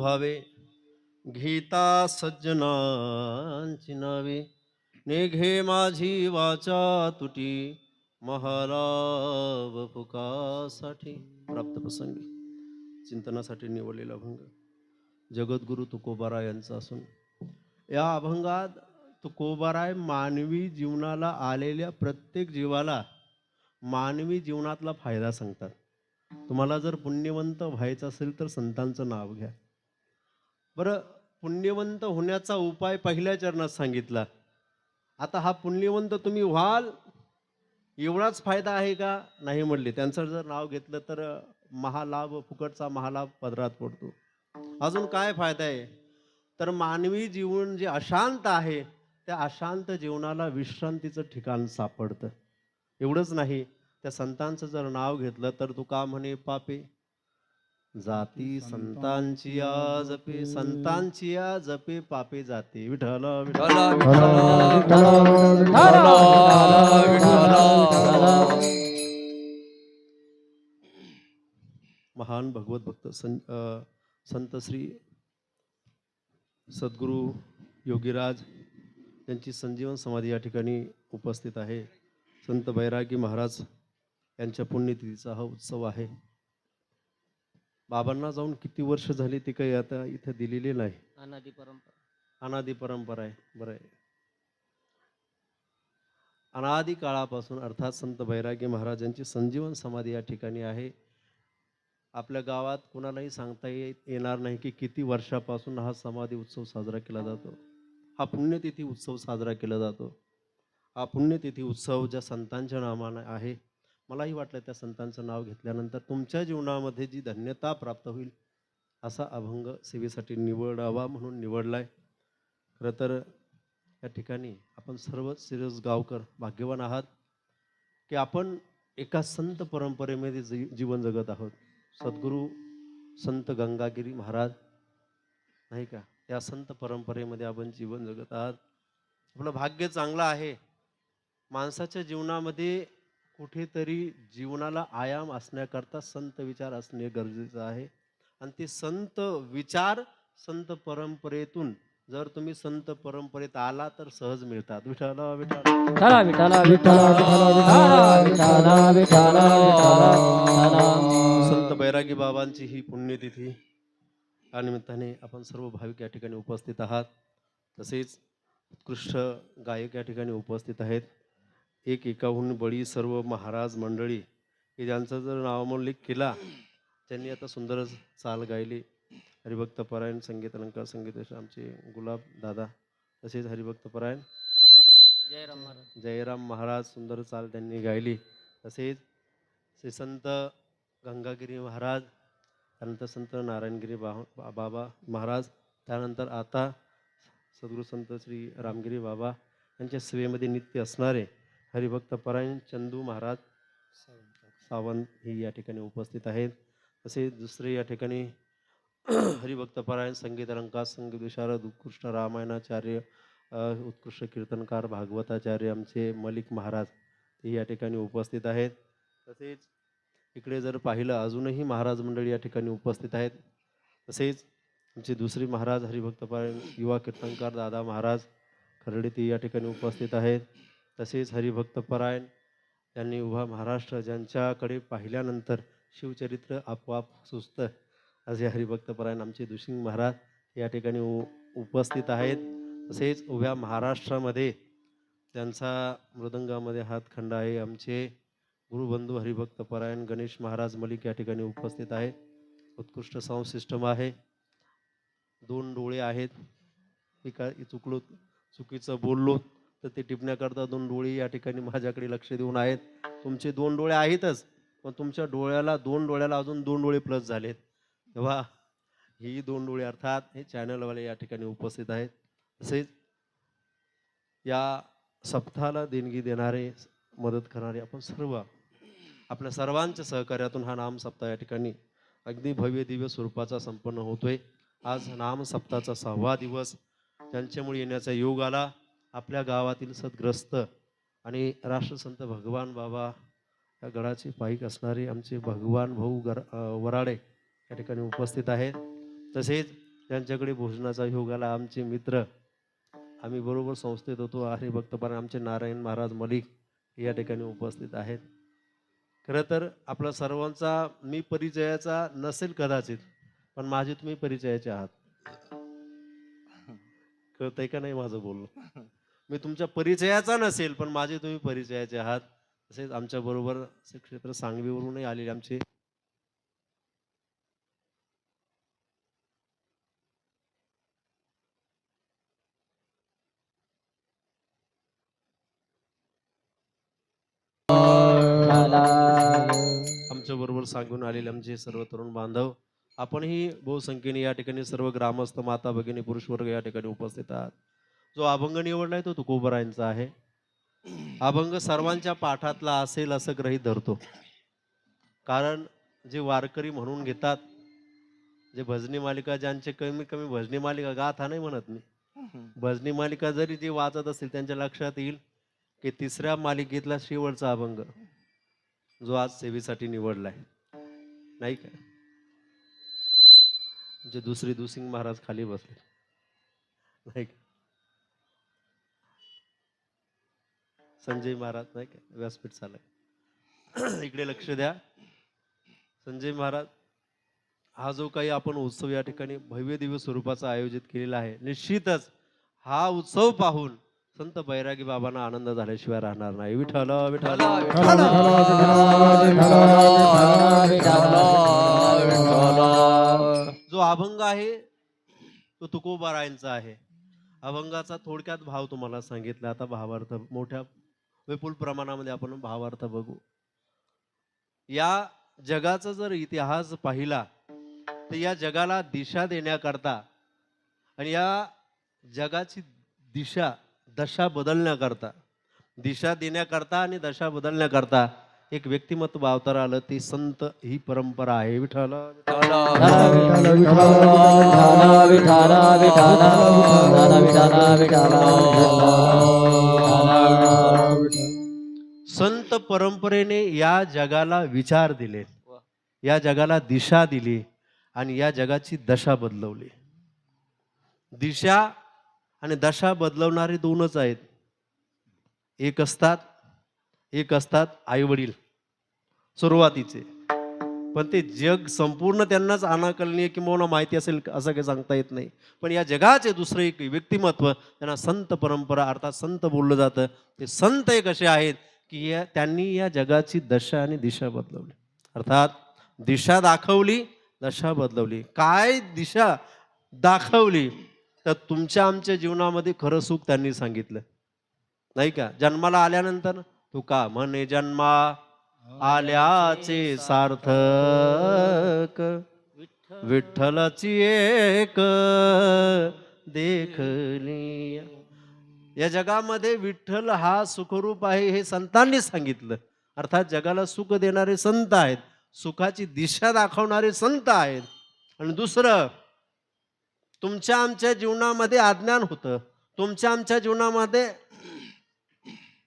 भावे घेता सज्जनांची नावे नेघे माझी वाचा तुटी महालाभ फुकासाठी प्राप्त प्रसंगी चिंतनासाठी निवडलेला अभंग जगद्गुरु तुकोबाराय यांचा असून या अभंगात तुकोबाराय मानवी जीवनाला आलेल्या प्रत्येक जीवाला मानवी जीवनातला फायदा सांगतात. तुम्हाला जर पुण्यवंत व्हायचं असेल तर संतांचं नाव घ्या. बरं, पुण्यवंत होण्याचा उपाय पहिल्या चरणात सांगितला. आता हा पुण्यवंत तुम्ही व्हाल एवढाच फायदा आहे का? नाही म्हणले. त्यांचं जर नाव घेतलं तर महालाभ, फुकटचा महालाभ पदरात पडतो. अजून काय फायदा आहे? तर मानवी जीवन जे अशांत आहे त्या अशांत जीवनाला विश्रांतीचं ठिकाण सापडतं. एवढंच नाही, त्या संतांचं जर नाव घेतलं तर तुका म्हणे पापे जाती संतांची या जपे, संतांची या जपे पापे जाते. विठ्ठल विठ्ठल महान भगवत भक्त संत श्री सद्गुरू योगीराज यांची संजीवन समाधी या ठिकाणी उपस्थित आहे. संत बैरागी महाराज यांच्या पुण्यतिथीचा हा उत्सव आहे. बाबांना जाऊन किती वर्ष झाली ती काही आता इथे दिलेली नाही. अनादी परंपरा आहे. बरं आहे. अनादी काळापासून अर्थात संत बैरागी महाराजांची संजीवन समाधी या ठिकाणी आहे. आपल्या गावात कुणालाही सांगता येणार नाही की किती वर्षापासून हा समाधी उत्सव साजरा केला जातो. हा पुण्यतिथी उत्सव साजरा केला जातो. हा पुण्यतिथी उत्सव ज्या संतांच्या नावाने आहे, मलाही वाटलं त्या संतांचं नाव घेतल्यानंतर तुमच्या जीवनामध्ये जी धन्यता प्राप्त होईल असा अभंग सेवेसाठी निवडावा म्हणून निवडलाय. खरं तर या ठिकाणी आपण सर्व सिरस गावकर भाग्यवान आहात की आपण एका संत परंपरेमध्ये जीवन जगत आहोत. सद्गुरू संत गंगागिरी महाराज नाही का, या संत परंपरेमध्ये आपण जीवन जगत आहात. आपलं भाग्य चांगलं आहे. माणसाच्या जीवनामध्ये कुठेतरी जीवनाला आयाम असण्याकरता संत विचार असणे गरजेचं आहे. आणि ते संत विचार संत परंपरेतून जर तुम्ही संत परंपरेत आला तर सहज मिळतात. विठ्ठल संत बैरागी बाबांची ही पुण्यतिथी या निमित्ताने आपण सर्व भाविक या ठिकाणी उपस्थित आहात. तसेच उत्कृष्ट गायक या ठिकाणी उपस्थित आहेत. एकाहून बळी सर्व महाराज मंडळी की ज्यांचा जर नावोल्लेख केला त्यांनी आता सुंदर चाल गायली. हरिभक्त परायण संगीत अलंकार संगीत आमचे गुलाब दादा, तसेच हरिभक्त परायण जयराम महाराज सुंदर चाल त्यांनी गायली. तसेच श्री संत गंगागिरी महाराज, त्यानंतर संत नारायणगिरी बाबा महाराज, त्यानंतर आता सद्गुरू संत श्री रामगिरी बाबा यांच्या सेवेमध्ये नित्य असणारे हरिभक्त परायण चंदू महाराज सावंत ही या ठिकाणी उपस्थित आहेत. तसेच दुसरे या ठिकाणी हरिभक्त परायण संगीत अलंकार संगीत विशारद उत्कृष्ट रामायणाचार्य उत्कृष्ट कीर्तनकार भागवताचार्य आमचे मलिक महाराज हे या ठिकाणी उपस्थित आहेत. तसेच इकडे जर पाहिलं अजूनही महाराज मंडळी या ठिकाणी उपस्थित आहेत. तसेच आमचे दुसरे महाराज हरिभक्त परायण युवा कीर्तनकार दादा महाराज खर्डे ते या ठिकाणी उपस्थित आहेत. तसेच हरिभक्त परायण यांनी उभा महाराष्ट्र ज्यांच्याकडे पाहिल्यानंतर शिवचरित्र आपोआप सुचतं असे हरिभक्त परायण आमचे दुसिंग महाराज या ठिकाणी उपस्थित आहेत. तसेच उभ्या महाराष्ट्रामध्ये त्यांचा मृदंगामध्ये हातखंड आहे आमचे गुरुबंधू हरिभक्त परायण गणेश महाराज मलिक या ठिकाणी उपस्थित आहेत. उत्कृष्ट साऊंड सिस्टम आहे. 2 डोळे आहेत. चुकीचं बोललो तर ते टिपण्याकरता 2 डोळे या ठिकाणी माझ्याकडे लक्ष देऊन आहेत. तुमचे 2 डोळे आहेतच, पण तुमच्या डोळ्याला 2 डोळ्याला अजून 2 डोळे प्लस झालेत. तेव्हा ही 2 डोळे अर्थात हे चॅनलवाले या ठिकाणी उपस्थित आहेत. तसेच या सप्ताहाला देणगी देणारे मदत करणारे आपण सर्व आपल्या सर्वांच्या सहकार्यातून हा नाम सप्ताह या ठिकाणी अगदी भव्य दिव्य स्वरूपाचा संपन्न होतोय. आज नाम सप्ताहाचा 6वा दिवस. त्यांच्यामुळे येण्याचा योग आला. आपल्या गावातील सद्ग्रस्त आणि राष्ट्रसंत भगवान बाबा या गडाचे पाईक असणारे आमचे भगवान भाऊ वराडे या ठिकाणी उपस्थित आहेत. तसेच त्यांच्याकडे भोजनाचा योग आला. आमचे मित्र, आम्ही बरोबर संस्थेत होतो. हरिभक्तपणे आमचे नारायण महाराज मलिक या ठिकाणी उपस्थित आहेत. खरं तर आपला सर्वांचा मी परिचयाचा नसेल कदाचित, पण माझे तुम्ही परिचयाचे आहात. कळतंय का नाही माझं बोलणं? मी तुमच्या परिचयाचा नसेल, पण माझे तुम्ही परिचयाचे आहात. तसेच आमच्या बरोबर श्री क्षेत्र सांगवीवरूनही आलेले आमचे आमच्या बरोबर सांगून आलेले आमचे सर्व तरुण बांधव, आपणही बहुसंख्येने या ठिकाणी सर्व ग्रामस्थ, माता भगिनी, पुरुष वर्ग या ठिकाणी उपस्थित आहात. जो अभंग निवडलाय तो तुकोबरायांचा आहे. अभंग सर्वांच्या पाठातला असेल असं गृहीत धरतो. कारण जे वारकरी म्हणून घेतात, जे भजनी मालिका, ज्यांचे कमी कमी भजनी मालिका, गाथा नाही म्हणत मी, भजनी मालिका जरी जे वाचत असतील त्यांच्या लक्षात येईल की तिसऱ्या मालिकेतला शेवटचा अभंग जो आज सेवेसाठी निवडलाय, नाही का? म्हणजे दुसरे दुसिंग महाराज खाली बसले, नाही का? संजय महाराज, नाही का, व्यासपीठ चालय. इकडे लक्ष द्या. संजय महाराज, हा जो काही आपण उत्सव या ठिकाणी भव्य दिव्य स्वरूपाचा आयोजित केलेला आहे, निश्चितच हा उत्सव पाहून संत बैरागी बाबांना आनंद झाल्याशिवाय राहणार नाही. विठ्ठल विठ्ठल जो अभंग आहे तो तुकोबारायांचा आहे. अभंगाचा थोडक्यात भाव तुम्हाला सांगितला. आता भावार्थ मोठ्या विपुल प्रमाणामध्ये आपण भावार्थ बघू. या जगाचा जर इतिहास पाहिला तर या जगाला दिशा देण्याकरता आणि या जगाची दशा बदलण्याकरता, दिशा देण्याकरता आणि दशा बदलण्याकरता एक व्यक्तिमत्व अवतार आलं, ते संत ही परंपरा आहे. विठ्ठल संत परंपरेने या जगाला विचार दिले, या जगाला दिशा दिली आणि या जगाची दशा बदलवली. दिशा आणि दशा बदलवणारे दोनच आहेत. एक असतात आई वडील सुरुवातीचे, पण ते जग संपूर्ण त्यांनाच अनाकलनीय किंवा माहिती असेल असं काही सांगता येत नाही. पण या जगाचे दुसरे एक व्यक्तिमत्व, त्यांना संत परंपरा अर्थात संत बोललं जातं. ते संत एक असे आहेत की त्यांनी या जगाची दशा आणि दिशा बदलवली, अर्थात दिशा दाखवली, दशा बदलवली. काय दिशा दाखवली तर तुमच्या आमच्या जीवनामध्ये खरं सुख त्यांनी सांगितलं, नाही का? जन्माला आल्यानंतर तुका म्हणे जन्मा आल्याचे सार्थक, विठ्ठलाची एक देखली. या जगामध्ये विठ्ठल हा सुखरूप आहे हे संतांनी सांगितलं. अर्थात जगाला सुख देणारे संत आहेत, सुखाची दिशा दाखवणारे संत आहेत. आणि दुसरं, तुमच्या आमच्या जीवनामध्ये अज्ञान होतं, तुमच्या आमच्या जीवनामध्ये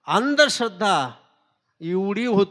अंधश्रद्धा एवढी होती